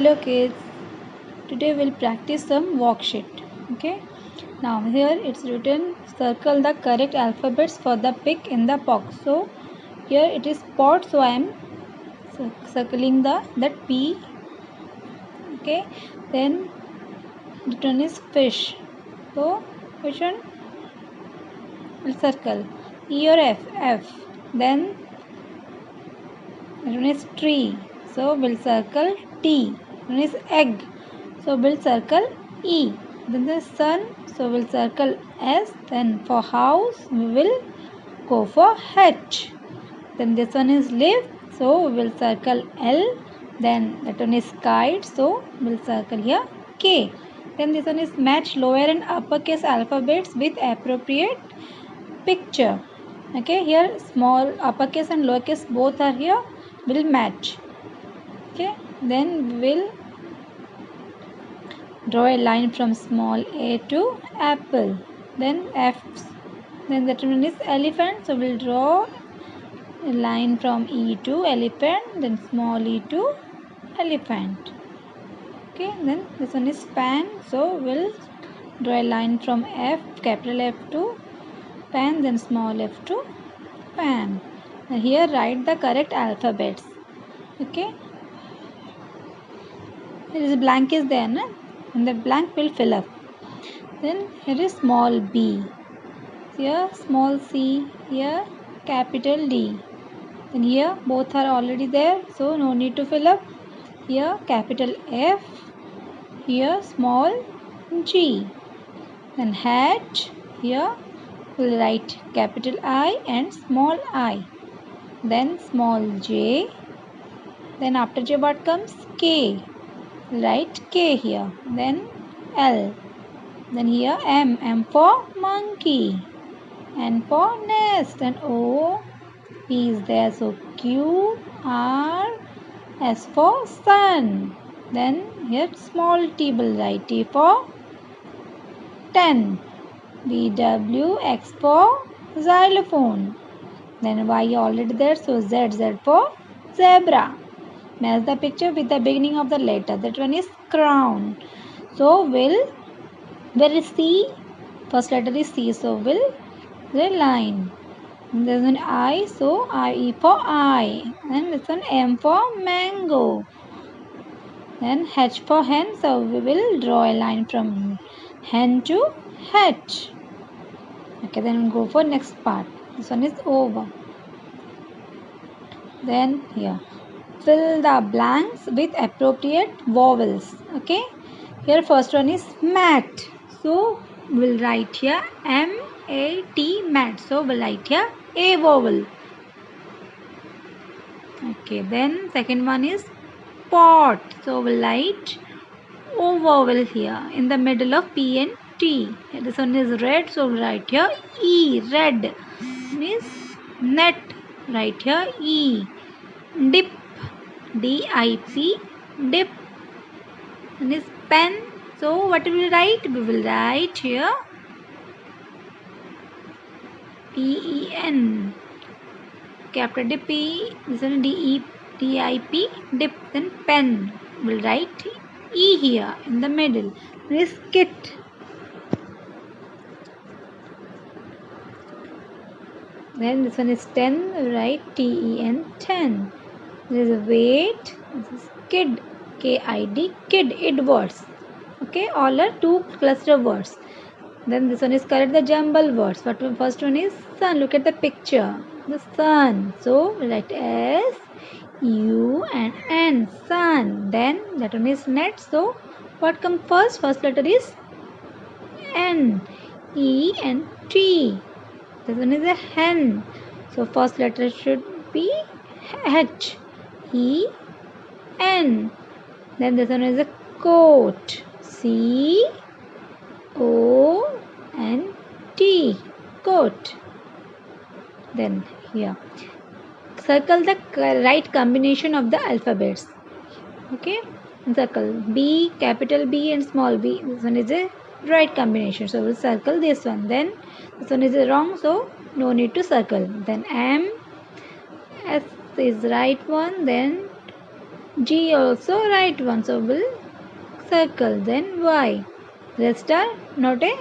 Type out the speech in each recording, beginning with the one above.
Hello kids, today we'll practice some worksheet. Okay, now here it's written circle the correct alphabets for the pick in the box. So here it is pot, so I am circling that P. Okay, then written is fish. So which one will circle? E or F? F. Then written is tree. So we'll circle T. Written is egg. So we'll circle E. Then the sun, so we'll circle S. Then for house, we will go for H. Then this one is live, so we will circle L. Then that one is kite, so we'll circle here K. Then this one is match lower and uppercase alphabets with appropriate picture. Okay, here small uppercase and lowercase both are here, will match. Okay, then we will draw a line from small a to apple. Then F. Then that one is elephant. So we'll draw a line from E to elephant. Then small e to elephant. Okay. Then this one is pan. So we'll draw a line from F, capital F to pan. Then small f to pan. And here write the correct alphabets. Okay. There is a blank is there, na? And that blank will fill up. Then here is small b. Here small c, here capital D. Then here both are already there, so no need to fill up. Here capital F, here small g. Then H, here we'll write capital I and small I. Then small j. Then after j what comes? K. Write K here. Then L. Then here M for monkey. N for nest. And O, P is there. So Q, R, S for sun. Then here small t will write. T for 10. V, W, X for xylophone. Then Y already there. So Z for zebra. Match the picture with the beginning of the letter. That one is crown. So where is C? First letter is C. So will the line. There's an I, so I for eye. And this one M for mango. Then H for hen, so we will draw a line from hen to H. Okay, then we'll go for next part. This one is over. Then here, fill the blanks with appropriate vowels. Okay, here first one is mat. So we'll write here M-A-T, mat. So we'll write here A vowel. Okay, then second one is pot. So we'll write O vowel here in the middle of P and T. This one is red, so we'll write here E, red. Means net, write here E. Dip, D-I-P, dip. And is pen. So what will we write? We will write here P-E-N. Okay, after dip P, this one D-I-P, dip. Then pen. We'll write E here in the middle. This kit. Then this one is 10. We'll write T-E-N, 10. There is a weight. This is kid. K-I-D, kid. Id words. Okay, all are two cluster words. Then this one is correct, the jumble words. But first one is sun. Look at the picture. The sun. So write S, U and N. Sun. Then that one is net. So what comes first? First letter is N. E and T. This one is a hen. So first letter should be H. E, N. Then this one is a coat. C, O and T. Coat. Then here. Circle the right combination of the alphabets. Okay. Circle B, capital B and small b. This one is a right combination. So we'll circle this one. Then this one is wrong. So no need to circle. Then M, S is right one. Then G also right one, so we'll circle. Then Y. Rest are not a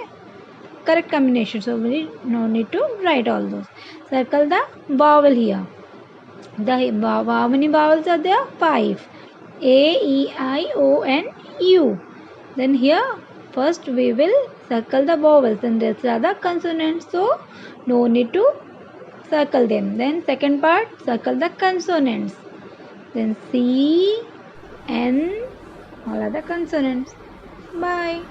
correct combination, so we no need to write all those. Circle the vowel here. How many vowels are there? 5. A, E, I, O and U. Then here first we will circle the vowels and rest are the consonants, so no need to circle them. Then second part, circle the consonants. Then C, N, all are the consonants. Bye.